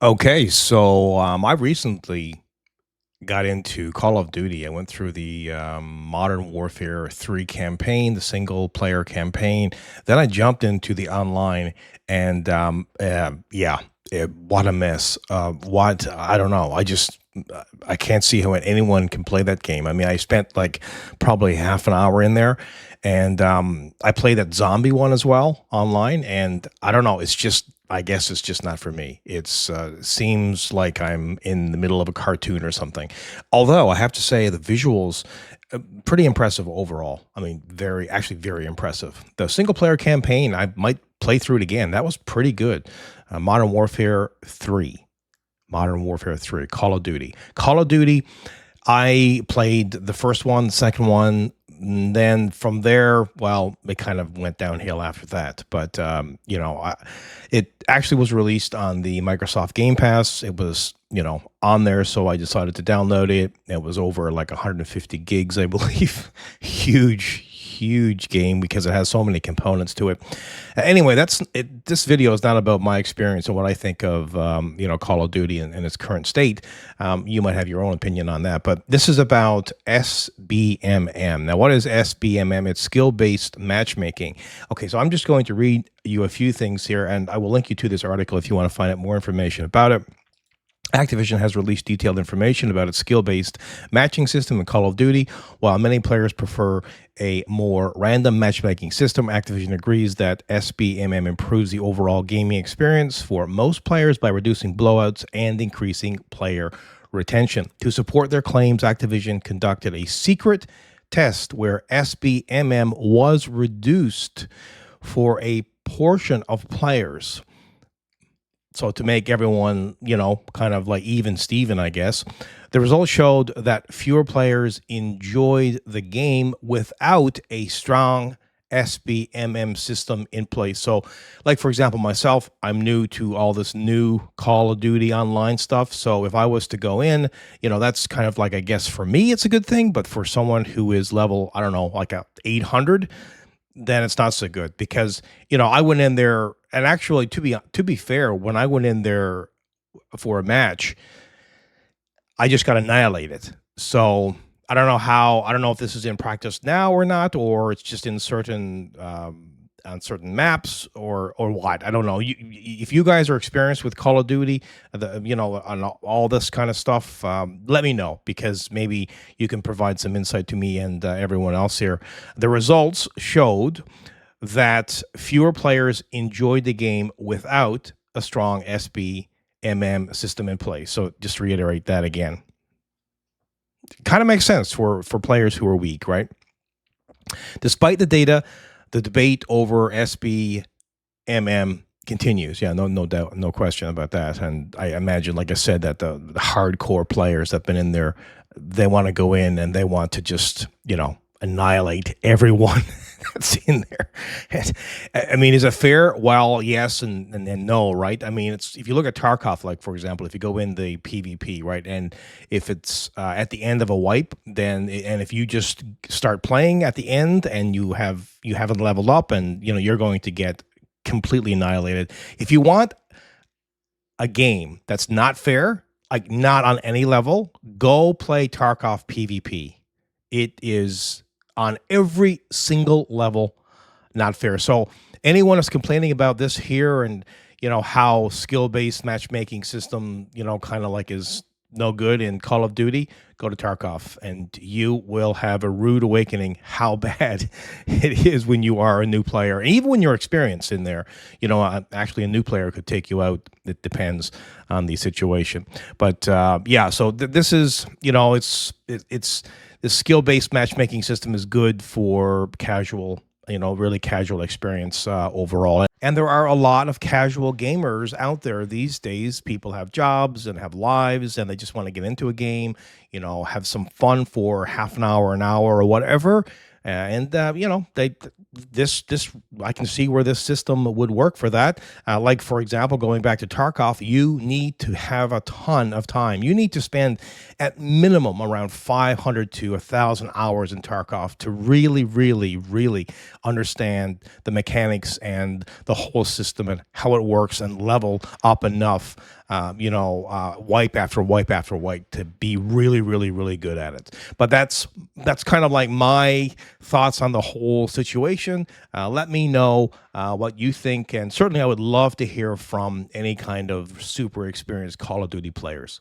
Okay, so I recently got into Call of Duty. I went through the Modern Warfare 3 campaign, the single player campaign. Then I jumped into the online, and yeah, what a mess. What I don't know. I can't see how anyone can play that game. I mean, I spent like probably half an hour in there, and I played that zombie one as well online. And I don't know. It's just I guess it's just not for me. It's seems like I'm in the middle of a cartoon or something. Although I have to say the visuals pretty impressive overall. I mean, actually very impressive. The single player campaign, I might play through it again. That was pretty good. Modern Warfare 3. Modern Warfare 3, Call of Duty. Call of Duty, I played the first one, the second one, and then from there, well, it kind of went downhill after that. But it actually was released on the Microsoft Game Pass. It was on there, so I decided to download it. It was over like 150 gigs, I believe. Huge game because it has so many components to it. Anyway, that's it. This video is not about my experience and what I think of Call of Duty in its current state. You might have your own opinion on that, but this is about SBMM. Now, what is SBMM? It's skill-based matchmaking. Okay, so I'm just going to read you a few things here, and I will link you to this article if you want to find out more information about it. Activision has released detailed information about its skill-based matching system in Call of Duty. While many players prefer a more random matchmaking system, Activision agrees that SBMM improves the overall gaming experience for most players by reducing blowouts and increasing player retention. To support their claims, Activision conducted a secret test where SBMM was reduced for a portion of players. So to make everyone, kind of like even Steven, I guess, the results showed that fewer players enjoyed the game without a strong SBMM system in place. So, like, for example, myself, I'm new to all this new Call of Duty online stuff. So if I was to go in, that's kind of like, I guess for me, it's a good thing. But for someone who is level, I don't know, like a 800, then it's not so good because I went in there and actually to be fair, when I went in there for a match, I just got annihilated. So I don't know if this is in practice now or not, or it's just in certain on certain maps or what. I don't know. If you guys are experienced with Call of Duty, on all this kind of stuff, let me know because maybe you can provide some insight to me and everyone else here. The results showed that fewer players enjoyed the game without a strong SBMM system in place. So just to reiterate that again. Kind of makes sense for players who are weak, right? Despite the data, the debate over SBMM continues. Yeah, no doubt, no question about that. And I imagine, like I said, that the hardcore players that've been in there, they want to go in and they want to just, annihilate everyone that's in there. And, I mean, is it fair? Well, yes and no, right? I mean, it's if you look at Tarkov, like for example, if you go in the PvP, right, and if it's at the end of a wipe, then and if you just start playing at the end and you haven't leveled up, and you're going to get completely annihilated. If you want a game that's not fair, like not on any level, go play Tarkov PvP. It is on every single level not fair. So anyone is complaining about this here and how skill-based matchmaking system, kind of like is no good in Call of Duty, go to Tarkov and you will have a rude awakening how bad it is when you are a new player. And even when you're experienced in there, actually a new player could take you out. It depends on the situation. But yeah, so this is, it's the skill-based matchmaking system is good for casual, really casual experience overall. And there are a lot of casual gamers out there these days. People have jobs and have lives, and they just want to get into a game, have some fun for half an hour, or whatever. And they this I can see where this system would work for that. Like for example, going back to Tarkov, you need to have a ton of time. You need to spend at minimum around 500 to 1,000 hours in Tarkov to really, really, really understand the mechanics and the whole system and how it works and level up enough wipe after wipe after wipe to be really, really, really good at it. But that's kind of like my thoughts on the whole situation. Let me know what you think, and certainly I would love to hear from any kind of super experienced Call of Duty players.